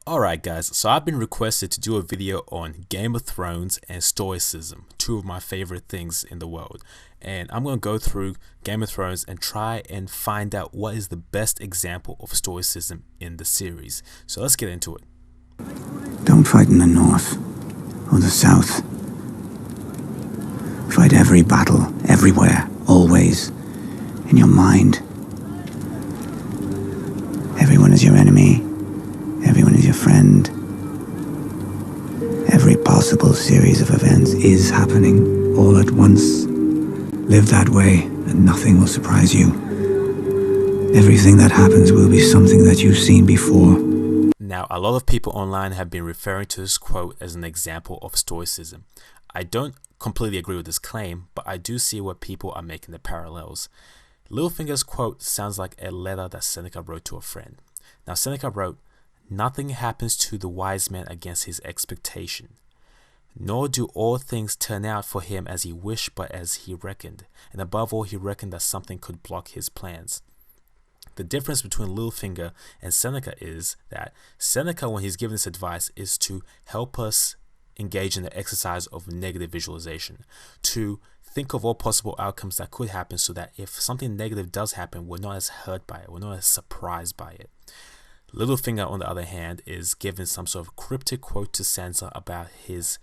Alright guys, so I've been requested to do a video on Game of Thrones and Stoicism, two of my favorite things in the world. And I'm going to go through Game of Thrones and try and find out what is the best example of Stoicism in the series. So let's get into it. Don't fight in the north or the south. Fight every battle, everywhere, always, in your mind. Everyone is your enemy. Everyone is your friend. Every possible series of events is happening all at once. Live that way, and nothing will surprise you. Everything that happens will be something that you've seen before. Now, a lot of people online have been referring to this quote as an example of Stoicism. I don't completely agree with this claim, but I do see where people are making the parallels. Littlefinger's quote sounds like a letter that Seneca wrote to a friend. Now, Seneca wrote, "Nothing happens to the wise man against his expectation, nor do all things turn out for him as he wished but as he reckoned, and above all he reckoned that something could block his plans." The difference between Littlefinger and Seneca is that Seneca, when he's giving this advice, is to help us engage in the exercise of negative visualization, to think of all possible outcomes that could happen so that if something negative does happen, we're not as hurt by it, we're not as surprised by it. Littlefinger, on the other hand, is given some sort of cryptic quote to Sansa about his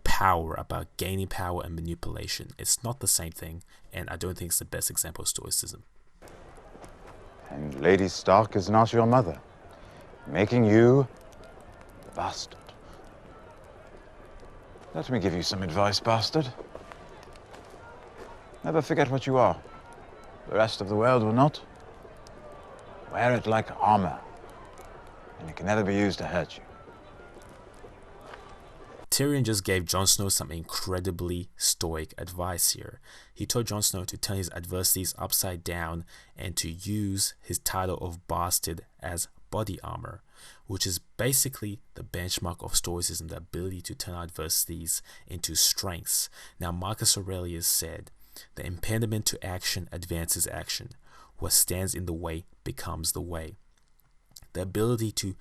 power, about gaining power and manipulation. It's not the same thing, and I don't think it's the best example of Stoicism. And Lady Stark is not your mother, making you a bastard. Let me give you some advice, bastard. Never forget what you are. The rest of the world will not. Wear it like armor, and it can never be used to hurt you. Tyrion just gave Jon Snow some incredibly stoic advice here. He told Jon Snow to turn his adversities upside down and to use his title of bastard as body armor, which is basically the benchmark of Stoicism, the ability to turn adversities into strengths. Now, Marcus Aurelius said, "The impediment to action advances action. What stands in the way becomes the way." The ability to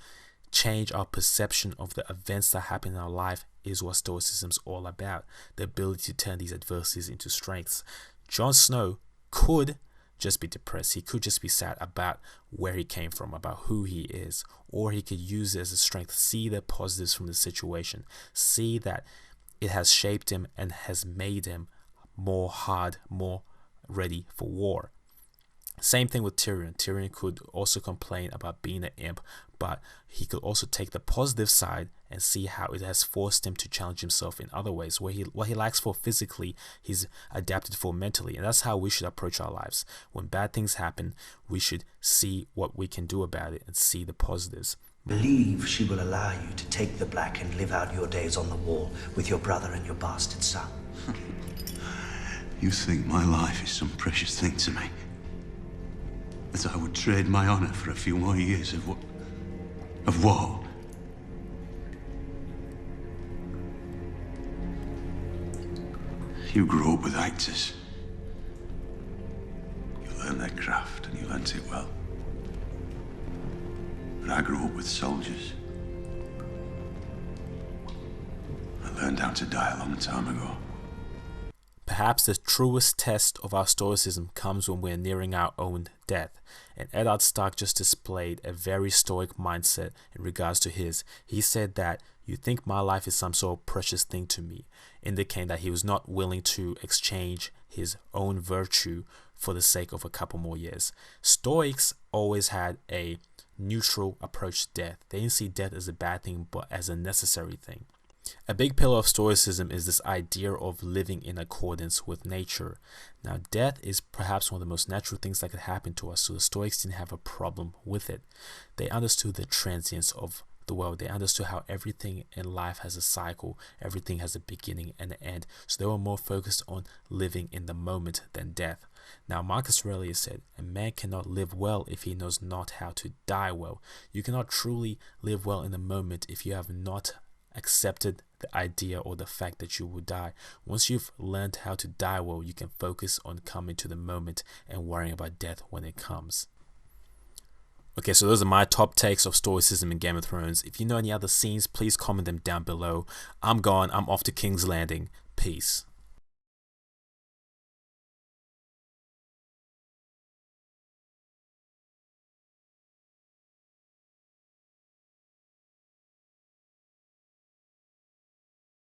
change our perception of the events that happen in our life is what Stoicism is all about. The ability to turn these adversities into strengths. Jon Snow could just be depressed. He could just be sad about where he came from, about who he is, or he could use it as a strength, see the positives from the situation, see that it has shaped him and has made him more hard, more ready for war. Same thing with Tyrion. Tyrion could also complain about being an imp, but he could also take the positive side and see how it has forced him to challenge himself in other ways. What he lacks for physically, he's adapted for mentally. And that's how we should approach our lives. When bad things happen, we should see what we can do about it and see the positives. Believe she will allow you to take the black and live out your days on the wall with your brother and your bastard son. You think my life is some precious thing to me? That I would trade my honor for a few more years of what? Of war? You grew up with actors. You learned their craft and you learnt it well. But I grew up with soldiers. I learned how to die a long time ago. Perhaps the truest test of our stoicism comes when we're nearing our own death, and Eddard Stark just displayed a very stoic mindset in regards to his. He said that, "You think my life is some sort of precious thing to me," indicating that he was not willing to exchange his own virtue for the sake of a couple more years. Stoics always had a neutral approach to death. They didn't see death as a bad thing, but as a necessary thing. A big pillar of Stoicism is this idea of living in accordance with nature. Now, death is perhaps one of the most natural things that could happen to us, so the Stoics didn't have a problem with it. They understood the transience of the world. They understood how everything in life has a cycle, everything has a beginning and an end, so they were more focused on living in the moment than death. Now, Marcus Aurelius said, "A man cannot live well if he knows not how to die well." You cannot truly live well in the moment if you have not accepted the idea or the fact that you will die. Once you've learned how to die well, you can focus on coming to the moment and worrying about death when it comes. Okay, so those are my top takes of stoicism in Game of Thrones. If you know any other scenes, please comment them down below. I'm gone. I'm off to King's Landing. Peace.